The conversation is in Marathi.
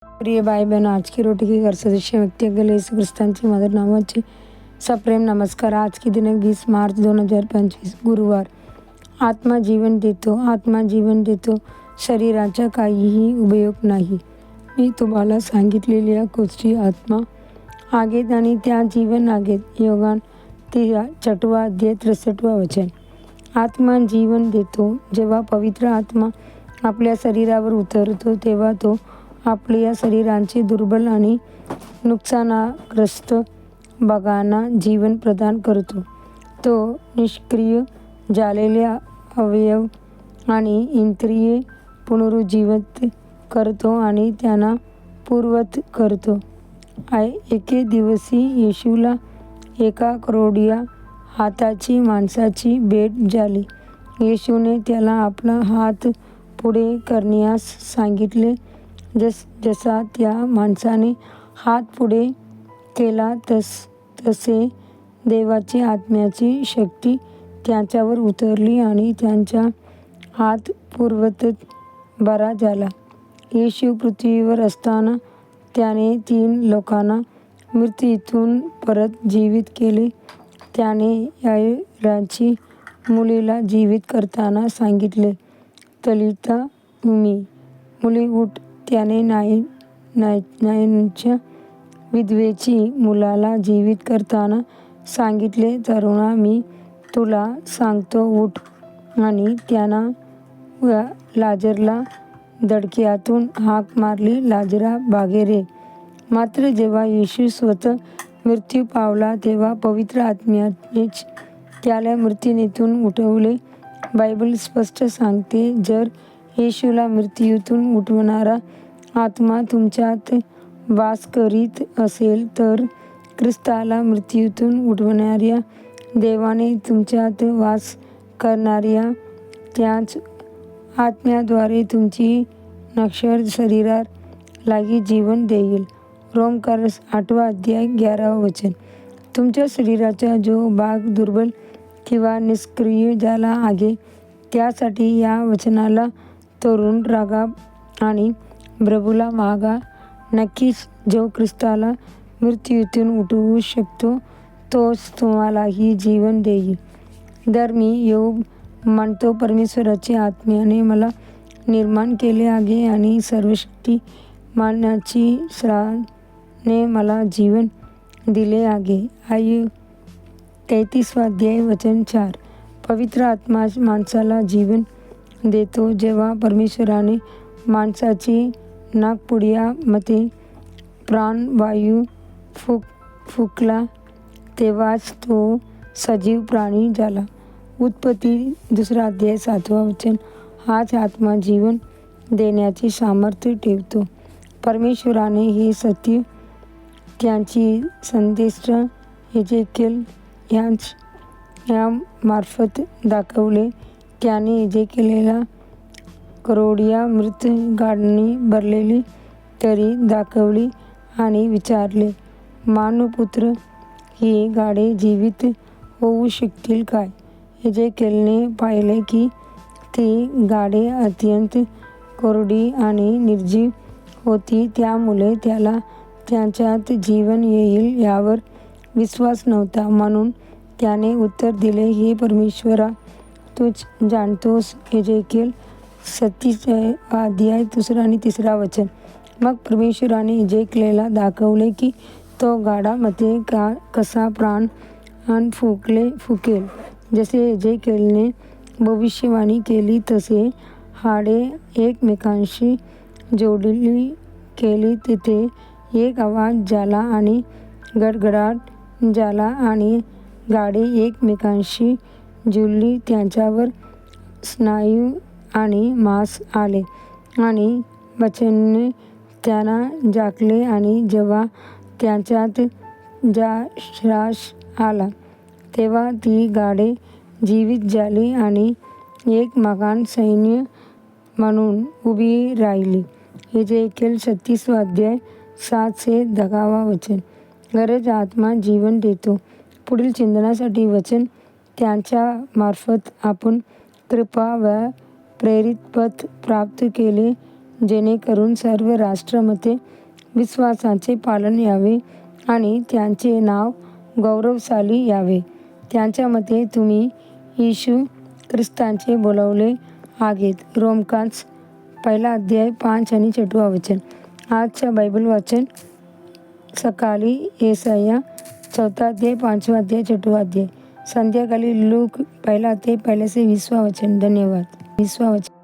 प्रिय भाई बहन, आज की रोटी के घर सदस्य व्यक्ति अगले यीशु ख्रिस्तांची मदर नावाचे सप्रेम नमस्कार। आज की दिनांक 20 मार्च 2025 गुरुवार। आत्मा जीवन देतो, आत्मा जीवन देतो, शरीराचा काहीही उपयोग नाही। मी तुम्हाला सांगितलेल्या गोष्टी आत्मा आगेत आणि त्या जीवन आगेत। योगान 6 अध्याय 63 वचन। आत्मा जीवन देतो। जेव्हा पवित्र आत्मा आपल्या शरीरावर उतरतो तेव्हा तो आपल्या शरीरांचे दुर्बल आणि नुकसानग्रस्त भागांना जीवन प्रदान करतो। तो निष्क्रिय झालेल्या अवयव आणि इंद्रिये पुनरुज्जीवित करतो आणि त्यांना पूर्ववत करतो। एके दिवशी येशूला एका करोडिया हाताची माणसाची भेट झाली। येशूने त्याला आपला हात पुढे करण्यास सांगितले। जसा त्या माणसाने हात पुढे केला तसे देवाची आत्म्याची शक्ती त्याच्यावर उतरली आणि त्यांचा हात पूर्ववत बरा झाला। येशू पृथ्वीवर असताना त्याने 3 लोकांना मृत्यूतून परत जीवित केले। त्याने याईराची मुलीला जीवित करताना सांगितले, तलिता कुमी, मुली उठ। त्याने नाईनच्या विधवेची मुलाला जीवित करताना सांगितले, तरुणा, मी तुला सांगतो, उठ। आणि त्यानं लाजरला दडक्यातून हाक मारली, लाजरा बाहेर ये। मात्र जेव्हा येशू स्वतः मृत्यू पावला तेव्हा पवित्र आत्म्यानेच त्याला मृत्यूतून उठवले। बायबल स्पष्ट सांगते, जर येशूला मृत्यूतून उठवणारा आत्मा तुमच्यात वास करीत असेल तर ख्रिस्ताला मृत्यूतून उठवणाऱ्या देवाने तुमच्यात वास करणाऱ्या त्याच आत्म्याद्वारे तुमची नश्वर शरीरालाही जीवन देईल। रोमकर 8 अध्याय 11 वचन। तुमच्या शरीराचा जो भाग दुर्बल किंवा निष्क्रिय झाला आहे त्यासाठी या वचनाला धरून रागा आणि प्रभूला मागा। नक्कीच जो ख्रिस्ताला मृत्यूतून उठवू शकतो तोच तुम्हालाही जीवन देईल। तर मी योब म्हणतो, परमेश्वराच्या आत्म्याने मला निर्माण केले आहे आणि सर्वशक्तिमानाची श्वासाने मला जीवन दिले आहे। 33 अध्याय वचन 4। पवित्र आत्मा माणसाला जीवन देतो। जेव्हा परमेश्वराने माणसाची नाकपुड्यामध्ये प्राणवायू फुंकला तेव्हाच तो सजीव प्राणी झाला। उत्पत्ती 2 अध्याय 7 वचन। हाच आत्मा जीवन देण्याचे सामर्थ्य ठेवतो। परमेश्वराने हे सत्य त्याची संदेष्ट एजेकिएल यामार्फत दाखवले। त्याने एजेकिएलला करोडिया मृत गाडांनी भरलेली दरी दाखवली आणि विचारले, मानवपुत्र, ही गाडे जीवित होऊ शकतील काय? एजेकिएलने पाहिले की ती गाडे अत्यंत कोरडी आणि निर्जीव होती, त्यामुळे त्याला त्यांच्यात जीवन येईल यावर विश्वास नव्हता। म्हणून त्याने उत्तर दिले, हे परमेश्वरा, तूच जाणतोस। एजेकिएल 37 अध्याय 2 आणि 3 वचन। मग परमेश्वराने एजेकिएलला दाखवले की तो गाडामध्ये कसा प्राण फुंकेल। जसे एजेकिएलने भविष्यवाणी केली तसे हाडे एकमेकांशी जोडली गेली। तिथे एक आवाज झाला आणि गडगडाट झाला आणि गाडे एकमेकांशी जुळली। त्यांच्यावर स्नायू आणि मांस आले आणि वचनाने त्यांना झाकले आणि जेव्हा त्यांच्यात श्वास आला तेव्हा ती गाडे जीवित झाली आणि एक महान सैन्य म्हणून उभी राहिली। एजेकिएल 36 अध्याय 7 ते 10 वचन। गरज आत्मा जीवन देतो। पुढील चिंतनासाठी वचन, त्यांच्या मार्फत आपण कृपा व प्रेरितपद प्राप्त केले, जेणेकरून सर्व राष्ट्रामध्ये विश्वासाचे पालन यावे आणि त्यांचे नाव गौरवशाली यावे. त्यांच्यामध्ये तुम्ही येशू ख्रिस्तांचे बोलावले आहेत. रोमकांस 1 अध्याय 5 आणि 6 वचन. आजच्या बायबल वाचन सकाळी येसाया 4 अध्याय 5 अध्याय 6 अध्याय. संध्याकाळी लूक 1 अध्याय 1 से 20 वचन. धन्यवाद. 20 वचन.